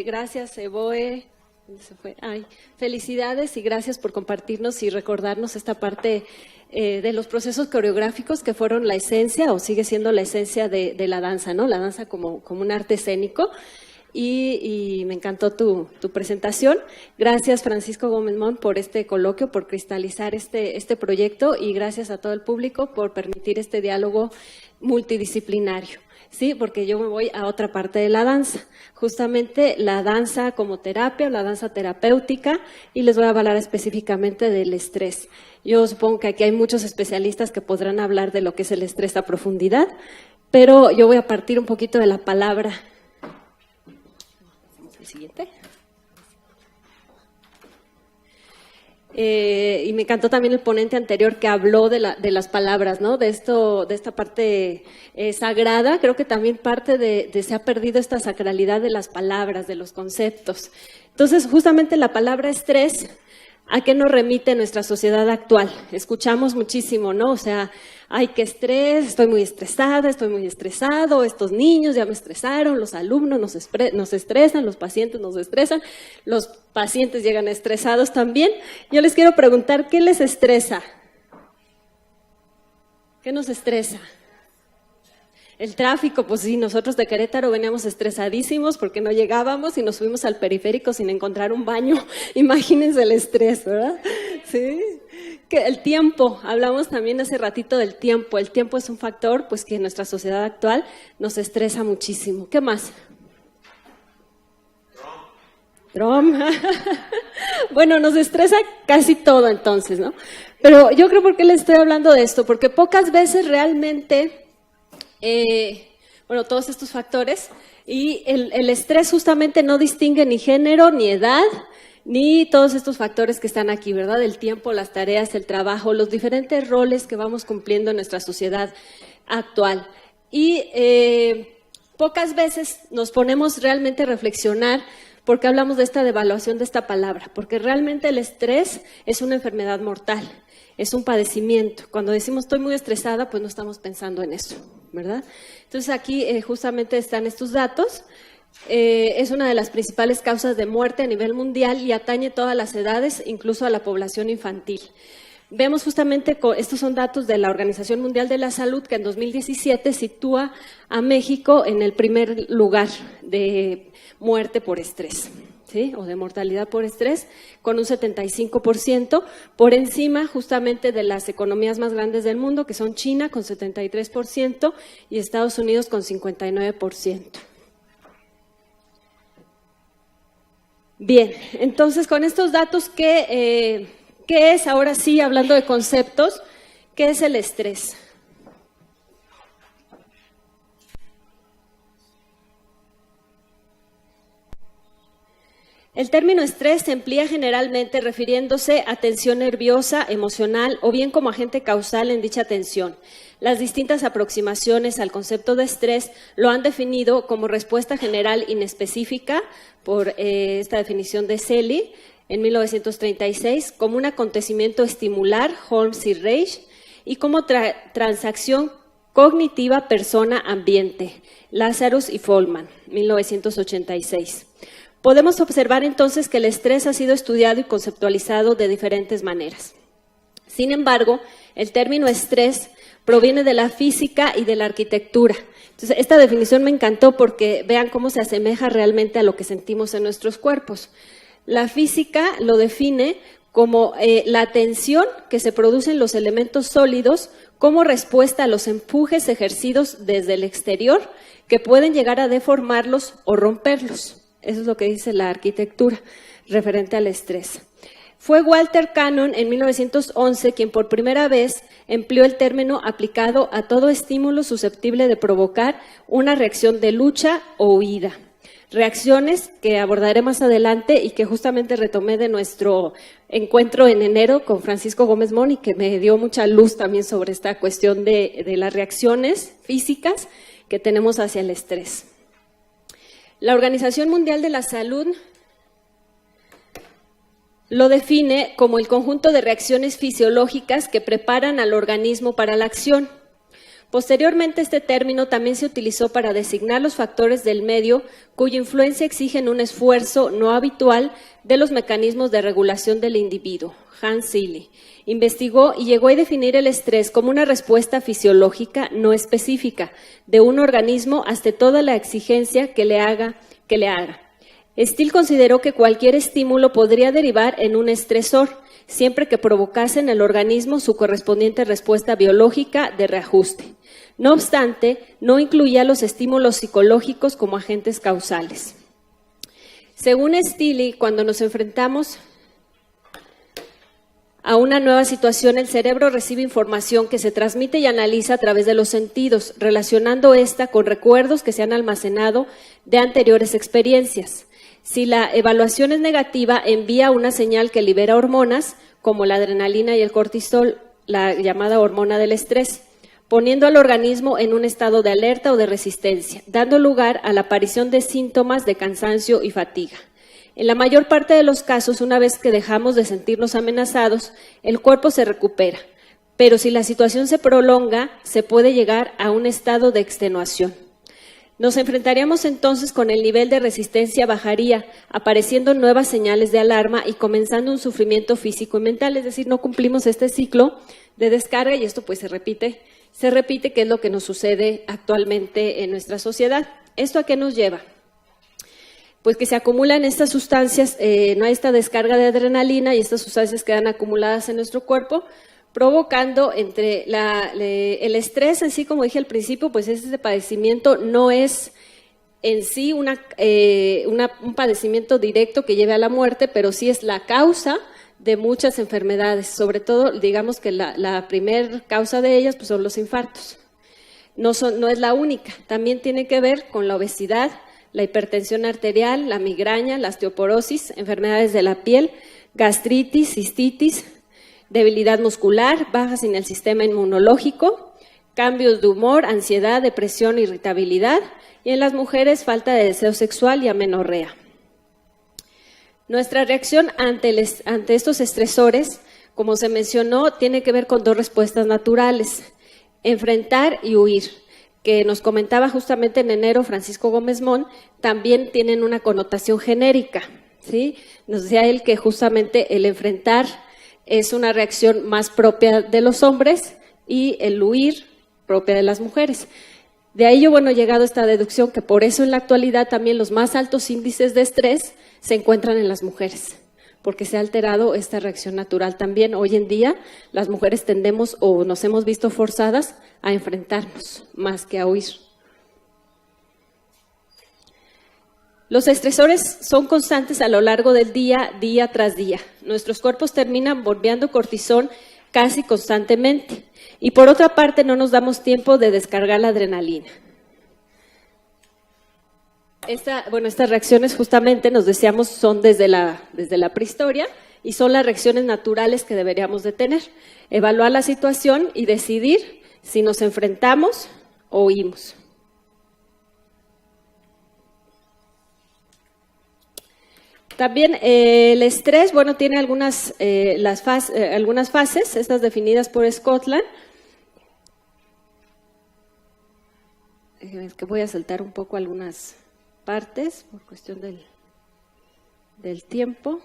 Gracias, Eboe. ¿Dónde se fue? Felicidades y gracias por compartirnos y recordarnos esta parte de los procesos coreográficos que fueron la esencia o sigue siendo la esencia de la danza, ¿no? La danza como un arte escénico. Y me encantó tu presentación. Gracias, Francisco Gómez Mont, por este coloquio, por cristalizar este proyecto y gracias a todo el público por permitir este diálogo multidisciplinario. Sí, porque yo me voy a otra parte de la danza, justamente la danza como terapia, la danza terapéutica, y les voy a hablar específicamente del estrés. Yo supongo que aquí hay muchos especialistas que podrán hablar de lo que es el estrés a profundidad, pero yo voy a partir un poquito de la palabra. El siguiente. Y me encantó también el ponente anterior que habló de las palabras, ¿no? De esta parte sagrada. Creo que también parte de se ha perdido esta sacralidad de las palabras, de los conceptos. Entonces, justamente la palabra estrés, ¿a qué nos remite nuestra sociedad actual? Escuchamos muchísimo, ¿no? O sea, ay, qué estrés, estoy muy estresada, estoy muy estresado, estos niños ya me estresaron, los alumnos nos estresan, los pacientes nos estresan, los pacientes llegan estresados también. Yo les quiero preguntar, ¿qué les estresa? ¿Qué nos estresa? El tráfico, pues sí, nosotros de Querétaro veníamos estresadísimos porque no llegábamos y nos subimos al periférico sin encontrar un baño. Imagínense el estrés, ¿verdad? Sí. Que el tiempo, hablamos también hace ratito del tiempo. El tiempo es un factor pues que en nuestra sociedad actual nos estresa muchísimo. ¿Qué más? Trump. Bueno, nos estresa casi todo entonces, ¿no? Pero yo creo, ¿por qué les estoy hablando de esto? Porque pocas veces realmente... todos estos factores y el estrés justamente no distingue ni género, ni edad, ni todos estos factores que están aquí, ¿verdad? El tiempo, las tareas, el trabajo, los diferentes roles que vamos cumpliendo en nuestra sociedad actual. Y pocas veces nos ponemos realmente a reflexionar porque hablamos de esta devaluación de esta palabra, porque realmente el estrés es una enfermedad mortal. Es un padecimiento. Cuando decimos estoy muy estresada, pues no estamos pensando en eso, ¿verdad? Entonces aquí justamente están estos datos. Es una de las principales causas de muerte a nivel mundial y atañe todas las edades, incluso a la población infantil. Vemos justamente, estos son datos de la Organización Mundial de la Salud, que en 2017 sitúa a México en el primer lugar de muerte por estrés. ¿Sí? O de mortalidad por estrés, con un 75%, por encima justamente de las economías más grandes del mundo, que son China con 73% y Estados Unidos con 59%. Bien, entonces con estos datos, ¿qué es? Ahora sí, hablando de conceptos, ¿qué es el estrés? El término estrés se emplea generalmente refiriéndose a tensión nerviosa, emocional o bien como agente causal en dicha tensión. Las distintas aproximaciones al concepto de estrés lo han definido como respuesta general inespecífica por esta definición de Selye en 1936, como un acontecimiento estimular, Holmes y Reich, y como transacción cognitiva persona-ambiente, Lazarus y Folman, 1986. Podemos observar entonces que el estrés ha sido estudiado y conceptualizado de diferentes maneras. Sin embargo, el término estrés proviene de la física y de la arquitectura. Entonces, esta definición me encantó porque vean cómo se asemeja realmente a lo que sentimos en nuestros cuerpos. La física lo define como la tensión que se produce en los elementos sólidos como respuesta a los empujes ejercidos desde el exterior que pueden llegar a deformarlos o romperlos. Eso es lo que dice la arquitectura referente al estrés. Fue Walter Cannon en 1911 quien por primera vez empleó el término aplicado a todo estímulo susceptible de provocar una reacción de lucha o huida. Reacciones que abordaré más adelante y que justamente retomé de nuestro encuentro en enero con Francisco Gómez Mont y que me dio mucha luz también sobre esta cuestión de las reacciones físicas que tenemos hacia el estrés. La Organización Mundial de la Salud lo define como el conjunto de reacciones fisiológicas que preparan al organismo para la acción. Posteriormente, este término también se utilizó para designar los factores del medio cuya influencia exigen un esfuerzo no habitual de los mecanismos de regulación del individuo. Hans Selye investigó y llegó a definir el estrés como una respuesta fisiológica no específica de un organismo ante toda la exigencia que le haga. Steele consideró que cualquier estímulo podría derivar en un estresor, siempre que provocase en el organismo su correspondiente respuesta biológica de reajuste. No obstante, no incluía los estímulos psicológicos como agentes causales. Según Steele, cuando nos enfrentamos a una nueva situación, el cerebro recibe información que se transmite y analiza a través de los sentidos, relacionando esta con recuerdos que se han almacenado de anteriores experiencias. Si la evaluación es negativa, envía una señal que libera hormonas, como la adrenalina y el cortisol, la llamada hormona del estrés, poniendo al organismo en un estado de alerta o de resistencia, dando lugar a la aparición de síntomas de cansancio y fatiga. En la mayor parte de los casos, una vez que dejamos de sentirnos amenazados, el cuerpo se recupera, pero si la situación se prolonga, se puede llegar a un estado de extenuación. Nos enfrentaríamos entonces con el nivel de resistencia bajaría, apareciendo nuevas señales de alarma y comenzando un sufrimiento físico y mental, es decir, no cumplimos este ciclo de descarga y esto pues se repite, que es lo que nos sucede actualmente en nuestra sociedad. ¿Esto a qué nos lleva? Pues que se acumulan estas sustancias, no hay esta descarga de adrenalina y estas sustancias quedan acumuladas en nuestro cuerpo, provocando el estrés en sí, como dije al principio, pues este padecimiento no es en sí un padecimiento directo que lleve a la muerte, pero sí es la causa de muchas enfermedades, sobre todo, digamos que la primer causa de ellas pues son los infartos. No es la única, también tiene que ver con la obesidad, la hipertensión arterial, la migraña, la osteoporosis, enfermedades de la piel, gastritis, cistitis, debilidad muscular, bajas en el sistema inmunológico, cambios de humor, ansiedad, depresión, irritabilidad y en las mujeres falta de deseo sexual y amenorrea. Nuestra reacción ante estos estresores, como se mencionó, tiene que ver con dos respuestas naturales, enfrentar y huir, que nos comentaba justamente en enero Francisco Gómez Mon, también tienen una connotación genérica, ¿sí? Nos decía él que justamente el enfrentar es una reacción más propia de los hombres y el huir propia de las mujeres. De ahí yo, he llegado a esta deducción que por eso en la actualidad también los más altos índices de estrés se encuentran en las mujeres, porque se ha alterado esta reacción natural también. Hoy en día las mujeres tendemos o nos hemos visto forzadas a enfrentarnos más que a huir. Los estresores son constantes a lo largo del día, día tras día. Nuestros cuerpos terminan bombeando cortisol casi constantemente y por otra parte no nos damos tiempo de descargar la adrenalina. Estas reacciones justamente nos decíamos son desde la prehistoria y son las reacciones naturales que deberíamos de tener. Evaluar la situación y decidir si nos enfrentamos o huimos. También el estrés, tiene algunas fases, estas definidas por Scotland. Es que voy a saltar un poco algunas partes por cuestión del tiempo.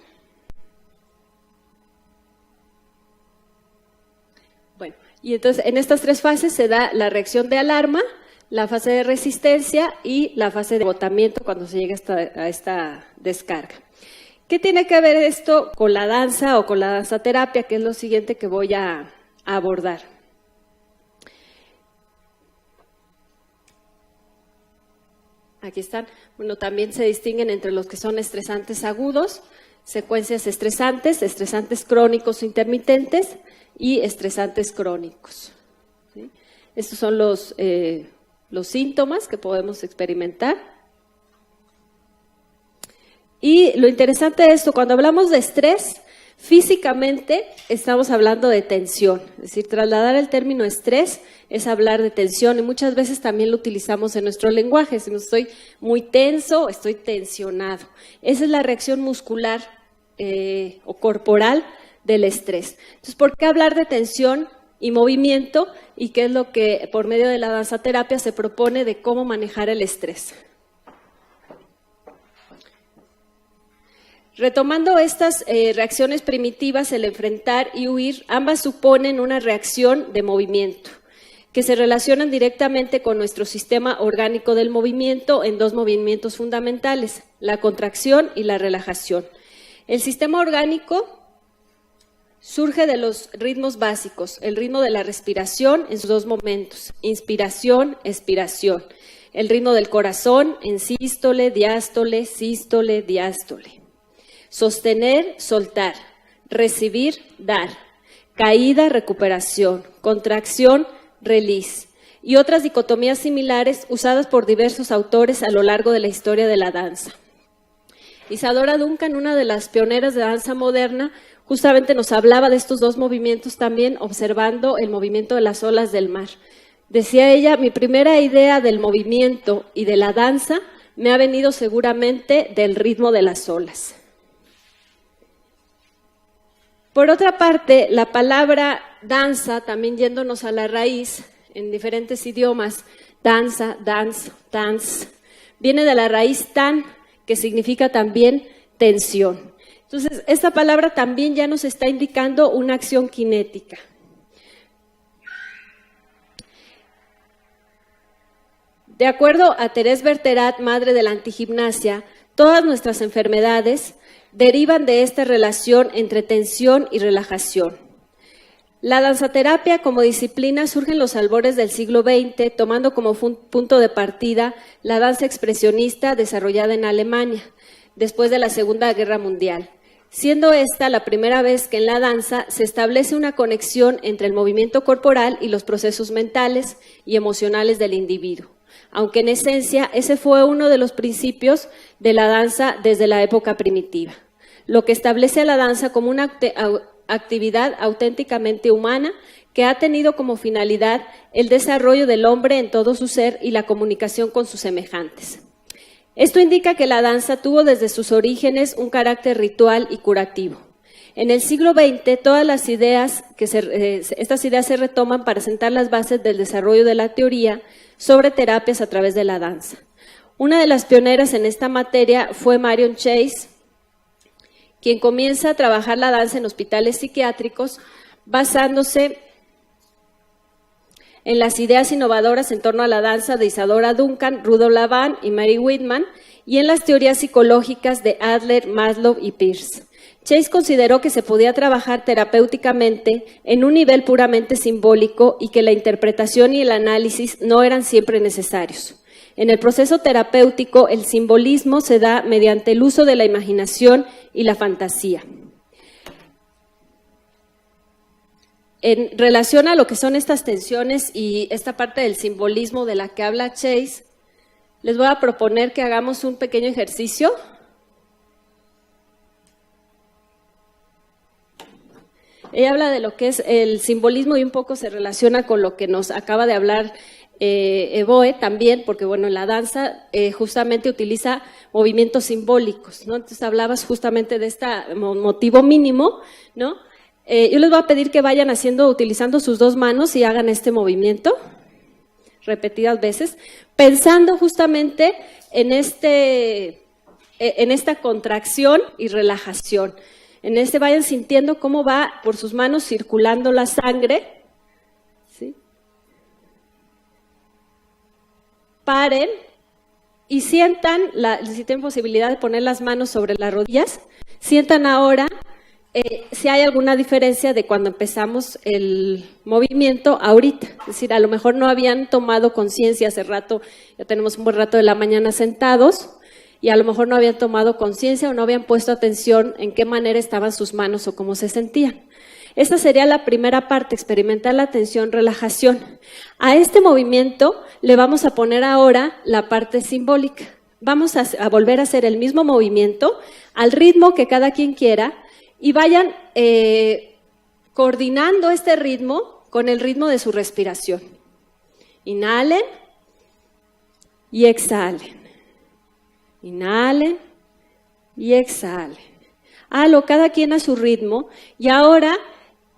Bueno, y entonces en estas tres fases se da la reacción de alarma, la fase de resistencia y la fase de agotamiento cuando se llega a esta descarga. ¿Qué tiene que ver esto con la danza o con la danzaterapia? Que es lo siguiente que voy a abordar. Aquí están. También se distinguen entre los que son estresantes agudos, secuencias estresantes crónicos o intermitentes y estresantes crónicos. ¿Sí? Estos son los síntomas que podemos experimentar. Y lo interesante de esto, cuando hablamos de estrés, físicamente estamos hablando de tensión. Es decir, trasladar el término estrés es hablar de tensión y muchas veces también lo utilizamos en nuestro lenguaje. Si no estoy muy tenso, estoy tensionado. Esa es la reacción muscular o corporal del estrés. Entonces, ¿por qué hablar de tensión y movimiento, y qué es lo que por medio de la danzaterapia se propone de cómo manejar el estrés. Retomando estas reacciones primitivas, el enfrentar y huir, ambas suponen una reacción de movimiento, que se relacionan directamente con nuestro sistema orgánico del movimiento en dos movimientos fundamentales, la contracción y la relajación. El sistema orgánico surge de los ritmos básicos, el ritmo de la respiración en sus dos momentos, inspiración, expiración, el ritmo del corazón en sístole, diástole, sístole, diástole. Sostener, soltar, recibir, dar, caída, recuperación, contracción, release, y otras dicotomías similares usadas por diversos autores a lo largo de la historia de la danza. Isadora Duncan, una de las pioneras de danza moderna, justamente nos hablaba de estos dos movimientos también, observando el movimiento de las olas del mar. Decía ella, mi primera idea del movimiento y de la danza me ha venido seguramente del ritmo de las olas. Por otra parte, la palabra danza, también yéndonos a la raíz, en diferentes idiomas, danza, dance, dance, viene de la raíz tan, que significa también tensión. Entonces, esta palabra también ya nos está indicando una acción cinética. De acuerdo a Thérèse Bertherat, madre de la antigimnasia, todas nuestras enfermedades derivan de esta relación entre tensión y relajación. La danzaterapia como disciplina surge en los albores del siglo XX, tomando como punto de partida la danza expresionista desarrollada en Alemania, después de la Segunda Guerra Mundial, siendo esta la primera vez que en la danza se establece una conexión entre el movimiento corporal y los procesos mentales y emocionales del individuo, aunque en esencia ese fue uno de los principios de la danza desde la época primitiva, lo que establece a la danza como una actividad auténticamente humana que ha tenido como finalidad el desarrollo del hombre en todo su ser y la comunicación con sus semejantes. Esto indica que la danza tuvo desde sus orígenes un carácter ritual y curativo. En el siglo XX, todas las ideas estas ideas se retoman para sentar las bases del desarrollo de la teoría sobre terapias a través de la danza. Una de las pioneras en esta materia fue Marion Chase, quien comienza a trabajar la danza en hospitales psiquiátricos basándose en las ideas innovadoras en torno a la danza de Isadora Duncan, Rudolf Laban y Mary Whitman, y en las teorías psicológicas de Adler, Maslow y Peirce. Chase consideró que se podía trabajar terapéuticamente en un nivel puramente simbólico y que la interpretación y el análisis no eran siempre necesarios. En el proceso terapéutico, el simbolismo se da mediante el uso de la imaginación y la fantasía. En relación a lo que son estas tensiones y esta parte del simbolismo de la que habla Chase, les voy a proponer que hagamos un pequeño ejercicio. Ella habla de lo que es el simbolismo y un poco se relaciona con lo que nos acaba de hablar Evoe también, porque bueno, la danza justamente utiliza movimientos simbólicos, ¿no? Entonces hablabas justamente de este motivo mínimo, ¿no? Yo les voy a pedir que vayan utilizando sus dos manos y hagan este movimiento repetidas veces, pensando justamente en esta contracción y relajación. Vayan sintiendo cómo va por sus manos circulando la sangre, ¿sí? Paren y sientan, si tienen posibilidad de poner las manos sobre las rodillas, sientan ahora si hay alguna diferencia de cuando empezamos el movimiento ahorita. Es decir, a lo mejor no habían tomado conciencia hace rato, ya tenemos un buen rato de la mañana sentados, y a lo mejor no habían tomado conciencia o no habían puesto atención en qué manera estaban sus manos o cómo se sentían. Esta sería la primera parte, experimentar la tensión, relajación. A este movimiento le vamos a poner ahora la parte simbólica. Vamos a volver a hacer el mismo movimiento al ritmo que cada quien quiera y vayan coordinando este ritmo con el ritmo de su respiración. Inhalen y exhalen. Inhalen y exhalen. Háganlo cada quien a su ritmo y ahora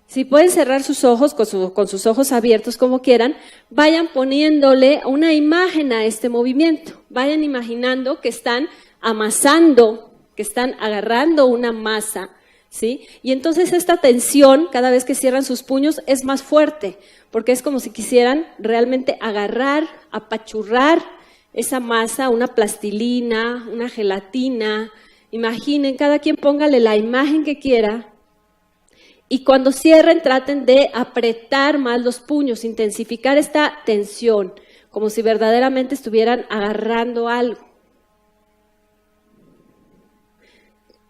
Si pueden cerrar sus ojos con sus ojos abiertos como quieran, vayan poniéndole una imagen a este movimiento. Vayan imaginando que están amasando, que están agarrando una masa, ¿sí? Y entonces esta tensión, cada vez que cierran sus puños, es más fuerte, porque es como si quisieran realmente agarrar, apachurrar esa masa, una plastilina, una gelatina. Imaginen, cada quien póngale la imagen que quiera. Y cuando cierren, traten de apretar más los puños, intensificar esta tensión, como si verdaderamente estuvieran agarrando algo.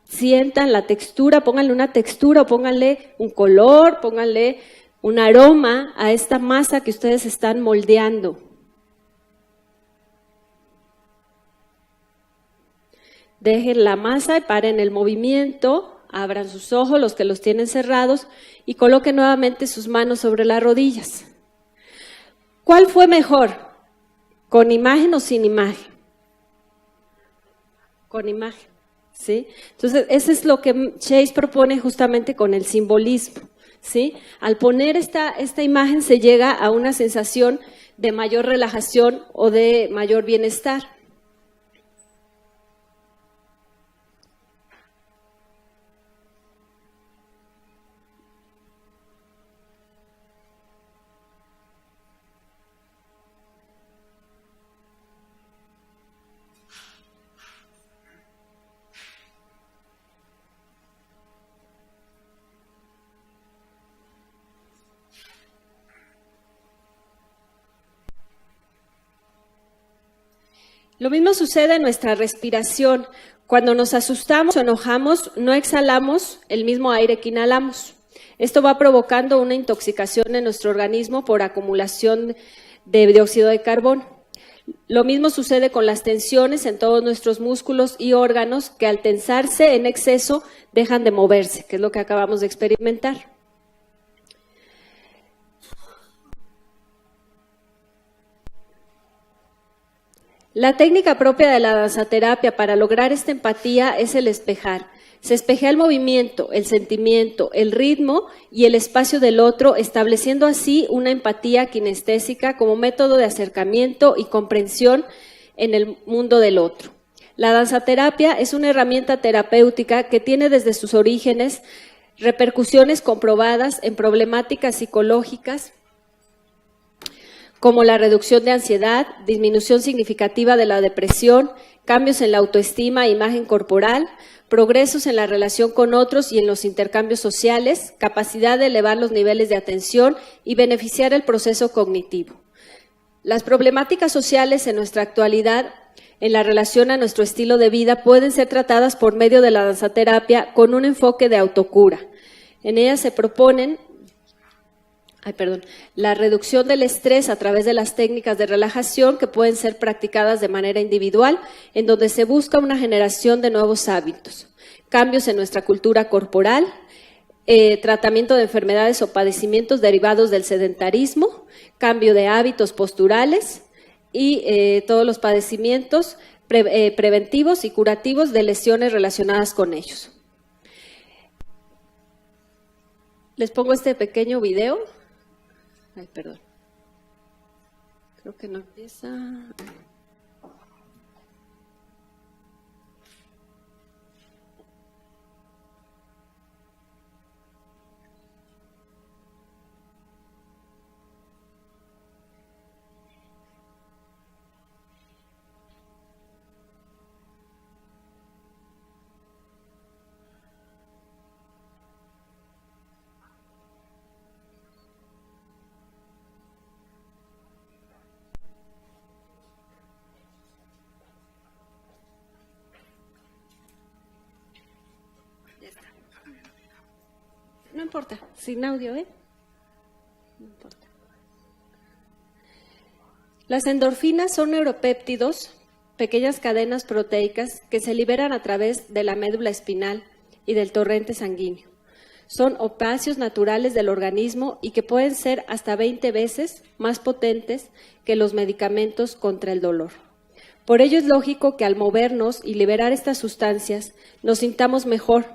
Sientan la textura, pónganle una textura, o pónganle un color, pónganle un aroma a esta masa que ustedes están moldeando. Dejen la masa y paren el movimiento. Abran sus ojos, los que los tienen cerrados, y coloquen nuevamente sus manos sobre las rodillas. ¿Cuál fue mejor? ¿Con imagen o sin imagen? Con imagen, ¿sí? Entonces, eso es lo que Chase propone justamente con el simbolismo, ¿sí? Al poner esta imagen se llega a una sensación de mayor relajación o de mayor bienestar. Lo mismo sucede en nuestra respiración. Cuando nos asustamos o enojamos, no exhalamos el mismo aire que inhalamos. Esto va provocando una intoxicación en nuestro organismo por acumulación de dióxido de carbono. Lo mismo sucede con las tensiones en todos nuestros músculos y órganos que al tensarse en exceso dejan de moverse, que es lo que acabamos de experimentar. La técnica propia de la danzaterapia para lograr esta empatía es el espejar. Se espejea el movimiento, el sentimiento, el ritmo y el espacio del otro, estableciendo así una empatía kinestésica como método de acercamiento y comprensión en el mundo del otro. La danzaterapia es una herramienta terapéutica que tiene desde sus orígenes repercusiones comprobadas en problemáticas psicológicas, como la reducción de ansiedad, disminución significativa de la depresión, cambios en la autoestima e imagen corporal, progresos en la relación con otros y en los intercambios sociales, capacidad de elevar los niveles de atención y beneficiar el proceso cognitivo. Las problemáticas sociales en nuestra actualidad, en la relación a nuestro estilo de vida, pueden ser tratadas por medio de la danzaterapia con un enfoque de autocura. En ellas se proponen la reducción del estrés a través de las técnicas de relajación que pueden ser practicadas de manera individual, en donde se busca una generación de nuevos hábitos, cambios en nuestra cultura corporal, tratamiento de enfermedades o padecimientos derivados del sedentarismo, cambio de hábitos posturales y todos los padecimientos preventivos y curativos de lesiones relacionadas con ellos. Les pongo este pequeño video. Ay, perdón. Creo que no empieza. No importa, sin audio, ¿eh? No importa. Las endorfinas son neuropéptidos, pequeñas cadenas proteicas que se liberan a través de la médula espinal y del torrente sanguíneo. Son opiáceos naturales del organismo y que pueden ser hasta 20 veces más potentes que los medicamentos contra el dolor. Por ello es lógico que al movernos y liberar estas sustancias nos sintamos mejor.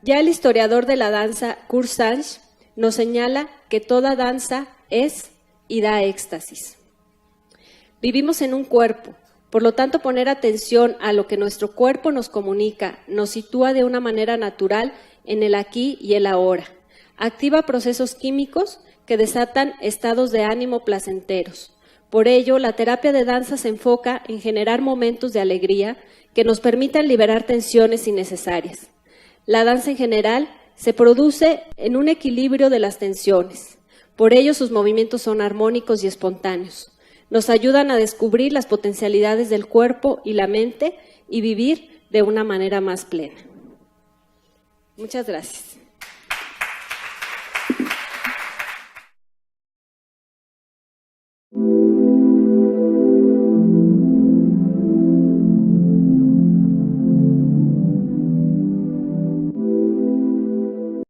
Ya el historiador de la danza, Kurt Sanz, nos señala que toda danza es y da éxtasis. Vivimos en un cuerpo, por lo tanto poner atención a lo que nuestro cuerpo nos comunica nos sitúa de una manera natural en el aquí y el ahora. Activa procesos químicos que desatan estados de ánimo placenteros. Por ello, la terapia de danza se enfoca en generar momentos de alegría que nos permitan liberar tensiones innecesarias. La danza en general se produce en un equilibrio de las tensiones. Por ello, sus movimientos son armónicos y espontáneos. Nos ayudan a descubrir las potencialidades del cuerpo y la mente y vivir de una manera más plena. Muchas gracias.